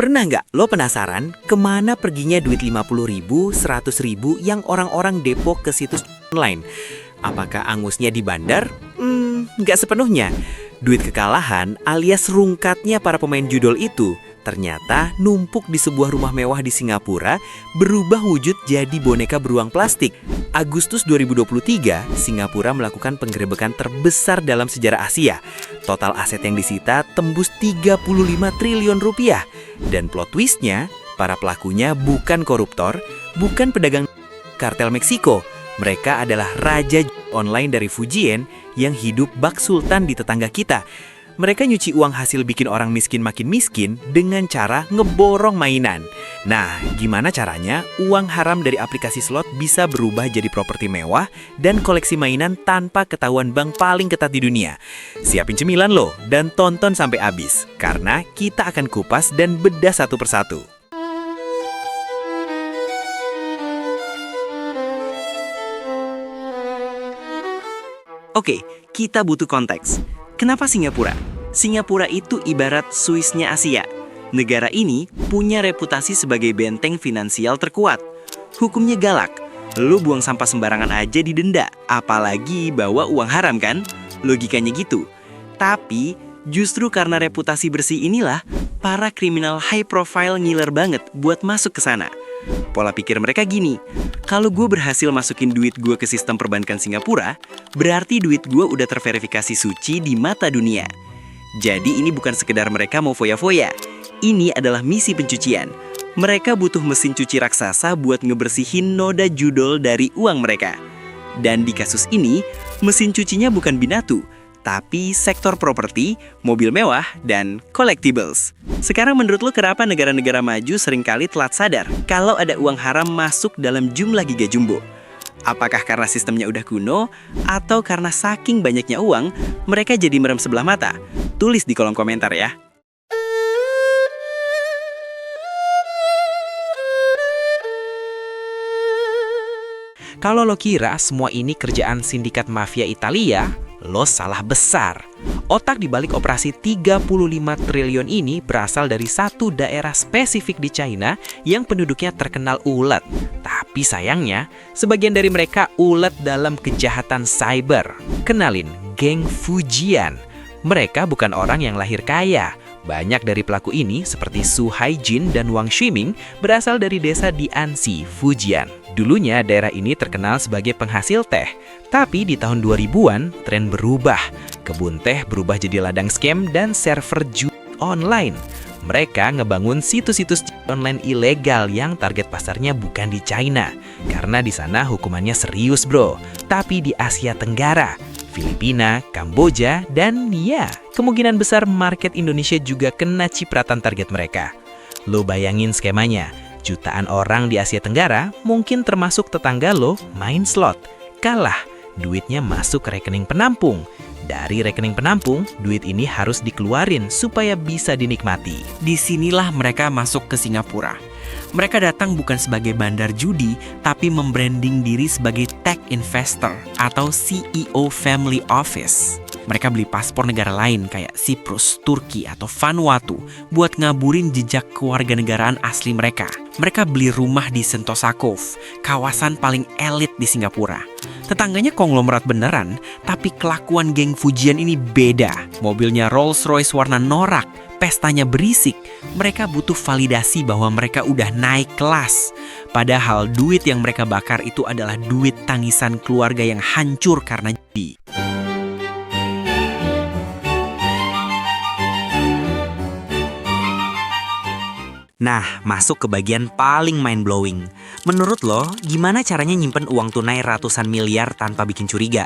Pernah nggak lo penasaran kemana perginya duit 50.000, 100.000 yang orang-orang depo ke situs online? Apakah angusnya di bandar? Nggak sepenuhnya. Duit kekalahan alias rungkatnya para pemain judol itu ternyata numpuk di sebuah rumah mewah di Singapura, berubah wujud jadi boneka beruang plastik. Agustus 2023, Singapura melakukan penggerebekan terbesar dalam sejarah Asia. Total aset yang disita tembus 35 triliun rupiah. Dan plot twistnya, para pelakunya bukan koruptor, bukan pedagang kartel Meksiko. Mereka adalah raja online dari Fujian yang hidup bak sultan di tetangga kita. Mereka nyuci uang hasil bikin orang miskin makin miskin dengan cara ngeborong mainan. Nah, gimana caranya uang haram dari aplikasi slot bisa berubah jadi properti mewah dan koleksi mainan tanpa ketahuan bank paling ketat di dunia? Siapin cemilan lo dan tonton sampai habis, karena kita akan kupas dan bedah satu persatu. Oke, kita butuh konteks. Kenapa Singapura? Singapura itu ibarat Swiss-nya Asia. Negara ini punya reputasi sebagai benteng finansial terkuat. Hukumnya galak. Lu buang sampah sembarangan aja didenda, apalagi bawa uang haram kan? Logikanya gitu. Tapi justru karena reputasi bersih inilah para kriminal high profile ngiler banget buat masuk ke sana. Pola pikir mereka gini, kalau gue berhasil masukin duit gue ke sistem perbankan Singapura, berarti duit gue udah terverifikasi suci di mata dunia. Jadi ini bukan sekedar mereka mau foya-foya, ini adalah misi pencucian. Mereka butuh mesin cuci raksasa buat ngebersihin noda judol dari uang mereka. Dan di kasus ini, mesin cucinya bukan binatu, tapi sektor properti, mobil mewah, dan collectibles. Sekarang menurut lo kenapa negara-negara maju seringkali telat sadar kalau ada uang haram masuk dalam jumlah giga jumbo? Apakah karena sistemnya udah kuno, atau karena saking banyaknya uang, mereka jadi merem sebelah mata? Tulis di kolom komentar ya. Kalau lo kira semua ini kerjaan sindikat mafia Italia, lo salah besar. Otak di balik operasi 35 triliun ini berasal dari satu daerah spesifik di China yang penduduknya terkenal ulet. Tapi sayangnya, sebagian dari mereka ulet dalam kejahatan cyber. Kenalin, geng Fujian. Mereka bukan orang yang lahir kaya. Banyak dari pelaku ini, seperti Su Haijin dan Wang Ximing, berasal dari desa di Ansi, Fujian. Dulunya daerah ini terkenal sebagai penghasil teh, tapi di tahun 2000-an tren berubah. Kebun teh berubah jadi ladang scam dan server judi online. Mereka ngebangun situs-situs online ilegal yang target pasarnya bukan di China, karena di sana hukumannya serius bro, tapi di Asia Tenggara, Filipina, Kamboja, dan ya, kemungkinan besar market Indonesia juga kena cipratan target mereka. Lo bayangin skemanya. Jutaan orang di Asia Tenggara, mungkin termasuk tetangga lo, main slot. Kalah, duitnya masuk ke rekening penampung. Dari rekening penampung, duit ini harus dikeluarin supaya bisa dinikmati. Disinilah mereka masuk ke Singapura. Mereka datang bukan sebagai bandar judi, tapi membranding diri sebagai tech investor atau CEO family office. Mereka beli paspor negara lain kayak Siprus, Turki, atau Vanuatu buat ngaburin jejak kewarganegaraan asli mereka. Mereka beli rumah di Sentosa Cove, kawasan paling elit di Singapura. Tetangganya konglomerat beneran, tapi kelakuan geng Fujian ini beda. Mobilnya Rolls-Royce warna norak, pestanya berisik. Mereka butuh validasi bahwa mereka udah naik kelas. Padahal duit yang mereka bakar itu adalah duit tangisan keluarga yang hancur karena judi. Nah, masuk ke bagian paling mind-blowing. Menurut lo, gimana caranya nyimpen uang tunai ratusan miliar tanpa bikin curiga?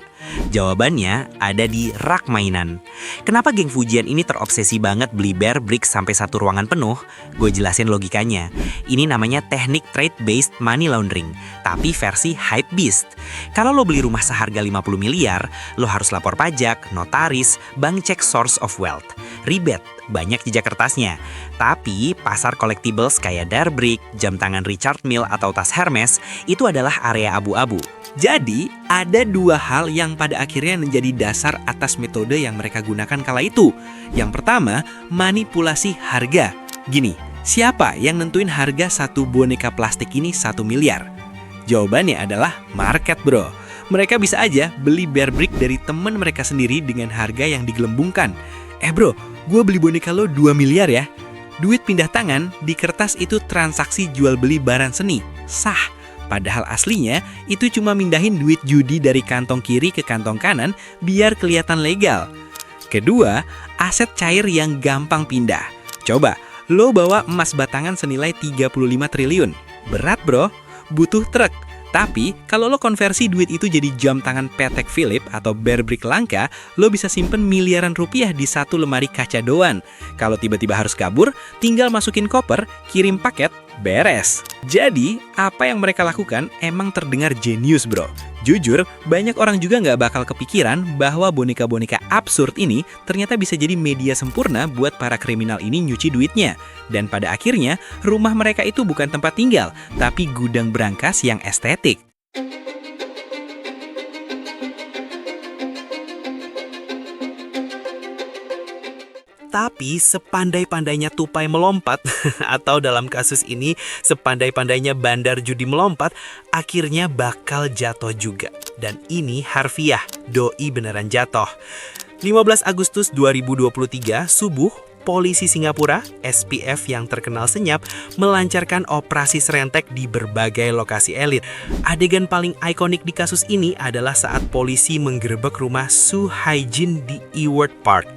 Jawabannya ada di rak mainan. Kenapa geng Fujian ini terobsesi banget beli bear bricks sampai satu ruangan penuh? Gue jelasin logikanya. Ini namanya teknik trade-based money laundering, tapi versi hypebeast. Kalau lo beli rumah seharga 50 miliar, lo harus lapor pajak, notaris, bank cek source of wealth, ribet, banyak jejak kertasnya. Tapi pasar collectibles kayak Darbrick, jam tangan Richard Mille atau tas Hermes itu adalah area abu-abu. Jadi, ada dua hal yang pada akhirnya menjadi dasar atas metode yang mereka gunakan kala itu. Yang pertama, manipulasi harga. Gini, Siapa yang nentuin harga satu boneka plastik ini 1 miliar? Jawabannya adalah market, bro. Mereka bisa aja beli Bear Brick dari teman mereka sendiri dengan harga yang digelembungkan. Bro, gue beli boneka lo 2 miliar ya. Duit pindah tangan, di kertas itu transaksi jual beli barang seni. Sah. Padahal aslinya itu cuma mindahin duit judi dari kantong kiri ke kantong kanan biar kelihatan legal. Kedua, aset cair yang gampang pindah. Coba, lo bawa emas batangan senilai 35 triliun. Berat, bro. Butuh truk. Tapi, kalau lo konversi duit itu jadi jam tangan Patek Philippe atau Bear Brick langka, lo bisa simpen miliaran rupiah di satu lemari kaca doang. Kalau tiba-tiba harus kabur, tinggal masukin koper, kirim paket, beres. Jadi, apa yang mereka lakukan emang terdengar jenius, bro. Jujur, banyak orang juga nggak bakal kepikiran bahwa boneka-boneka absurd ini ternyata bisa jadi media sempurna buat para kriminal ini nyuci duitnya. Dan pada akhirnya, rumah mereka itu bukan tempat tinggal, tapi gudang berangkas yang estetik. Tapi sepandai-pandainya tupai melompat, atau dalam kasus ini sepandai-pandainya bandar judi melompat, akhirnya bakal jatuh juga. Dan ini harfiah, doi beneran jatuh. 15 Agustus 2023, subuh, polisi Singapura, SPF yang terkenal senyap, melancarkan operasi serentek di berbagai lokasi elit. Adegan paling ikonik di kasus ini adalah saat polisi menggerebek rumah Su Haijin di Ewart Park.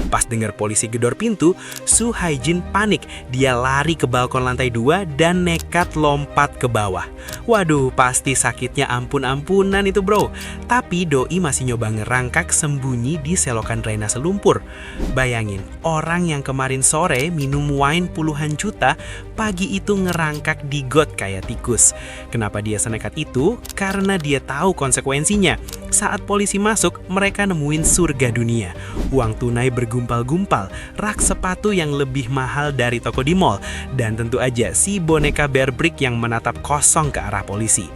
Pas dengar polisi gedor pintu, Su Haijin panik. Dia lari ke balkon lantai 2 dan nekat lompat ke bawah. Waduh, pasti sakitnya ampun-ampunan itu, bro. Tapi doi masih nyoba ngerangkak sembunyi di selokan drainase lumpur. Bayangin, orang yang kemarin sore minum wine puluhan juta, pagi itu ngerangkak di got kayak tikus. Kenapa dia senekat itu? Karena dia tahu konsekuensinya. Saat polisi masuk, mereka nemuin surga dunia. Uang tunai bergumpal-gumpal, rak sepatu yang lebih mahal dari toko di mall, dan tentu aja si boneka Bear Brick yang menatap kosong ke arah polisi.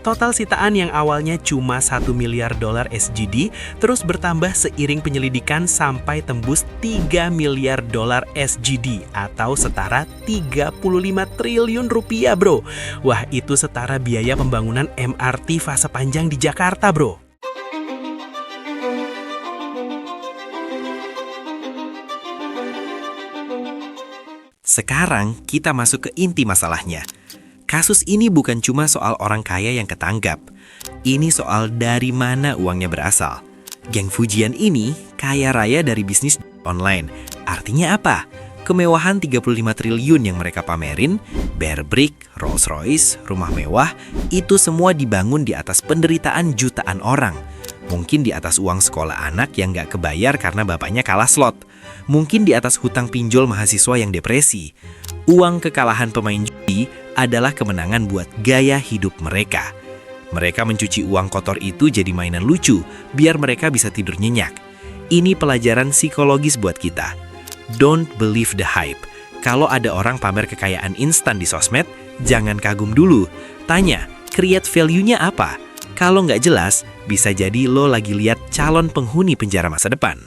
Total sitaan yang awalnya cuma 1 miliar dolar SGD terus bertambah seiring penyelidikan sampai tembus 3 miliar dolar SGD atau setara 35 triliun rupiah, bro. Wah, itu setara biaya pembangunan MRT fase panjang di Jakarta, bro. Sekarang kita masuk ke inti masalahnya. Kasus ini bukan cuma soal orang kaya yang ketangkap. Ini soal dari mana uangnya berasal. Geng Fujian ini kaya raya dari bisnis online. Artinya apa? Kemewahan 35 triliun yang mereka pamerin, Bear Brick, Rolls Royce, rumah mewah, itu semua dibangun di atas penderitaan jutaan orang. Mungkin di atas uang sekolah anak yang gak kebayar karena bapaknya kalah slot. Mungkin di atas hutang pinjol mahasiswa yang depresi. Uang kekalahan pemain judi adalah kemenangan buat gaya hidup mereka. Mereka mencuci uang kotor itu jadi mainan lucu, biar mereka bisa tidur nyenyak. Ini pelajaran psikologis buat kita. Don't believe the hype. Kalau ada orang pamer kekayaan instan di sosmed, jangan kagum dulu. Tanya, create value-nya apa? Kalau nggak jelas, bisa jadi lo lagi lihat calon penghuni penjara masa depan.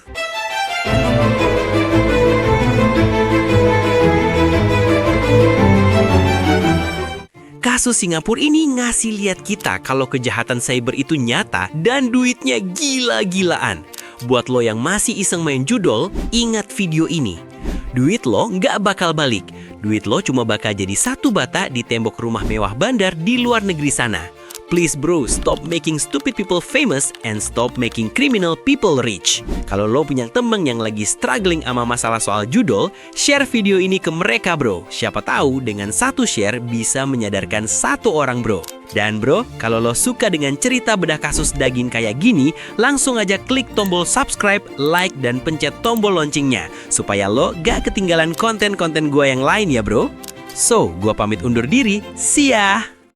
Kasus Singapura ini ngasih lihat kita kalau kejahatan cyber itu nyata dan duitnya gila-gilaan. Buat lo yang masih iseng main judol, ingat video ini. Duit lo nggak bakal balik. Duit lo cuma bakal jadi satu bata di tembok rumah mewah bandar di luar negeri sana. Please bro, stop making stupid people famous and stop making criminal people rich. Kalau lo punya temen yang lagi struggling sama masalah soal judol, share video ini ke mereka bro. Siapa tahu dengan satu share bisa menyadarkan satu orang bro. Dan bro, kalau lo suka dengan cerita bedah kasus daging kayak gini, langsung aja klik tombol subscribe, like, dan pencet tombol loncengnya. Supaya lo gak ketinggalan konten-konten gue yang lain ya bro. So, gue pamit undur diri, see ya!